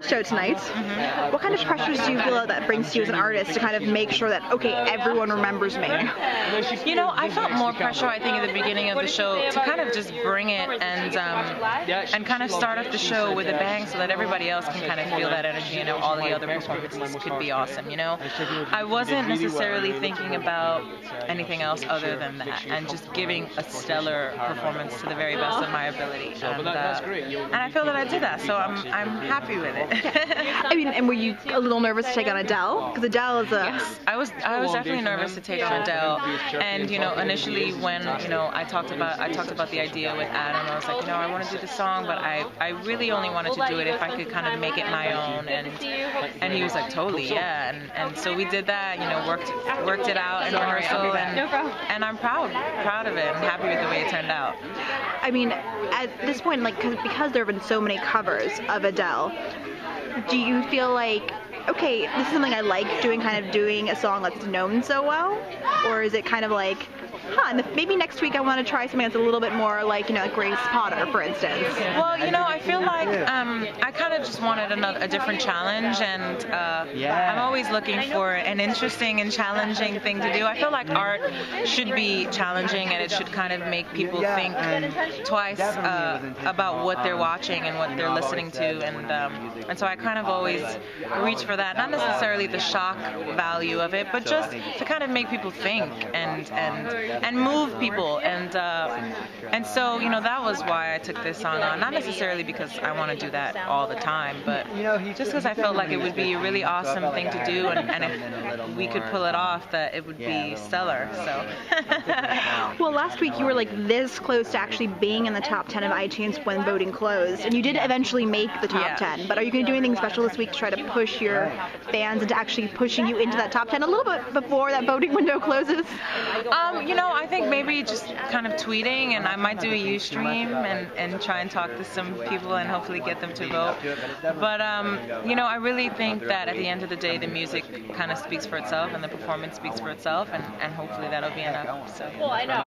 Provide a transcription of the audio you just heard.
show tonight. What kind of pressures do you feel that brings to you as an artist to kind of make sure that, okay, everyone remembers me? You know, I felt more pressure, I think, at the beginning of the show to kind of just bring it and kind of start off the show with a bang so that everybody else can kind of feel that energy and all the other performances could be awesome, you know? I wasn't necessarily thinking about anything else other than that and just giving a stellar performance to the very best of my ability. And I feel that I did that, so I'm happy with it. I mean, and were you a little nervous to take on Adele? Because Adele is a... Yes, I was definitely nervous to take on Adele, and you know, initially when I talked about the idea with Adam, I was like, I want to do the song, but I really only wanted to do it if I could kind of make it my own, and he was like, totally, yeah, and so we did that, worked it out in rehearsal, and I'm proud of it. I'm happy with the way it turned out. I mean, at this point, like, because there have been so many covers of Adele, do you feel like, okay, this is something I like doing a song that's known so well? Or is it kind of like, maybe next week I want to try something that's a little bit more like, like Grace Potter, for instance? Well, I feel like I kind of just wanted a different challenge, and I'm always looking for an interesting and challenging thing to do. I feel like art should be challenging, and it should kind of make people think twice about what they're watching and what they're listening to, and so I kind of always reach for that. Not necessarily the shock value of it, but just to kind of make people think and move people, and so that was why I took this song on. Not necessarily because I want to do that all the time, but just because I felt like it would be a really awesome thing to do, and if we could pull it off, that it would be stellar. So. Well, last week you were like this close to actually being in the top 10 of iTunes when voting closed, and you did eventually make the top 10. But are you going to do anything special this week to try to push your fans into actually pushing you into that top 10 a little bit before that voting window closes? I think maybe just kind of tweeting, and I might do a Ustream and try and talk to some people and hopefully get them to vote. But I really think that at the end of the day, the music kind of speaks for itself and the performance speaks for itself, and hopefully that'll be enough. So.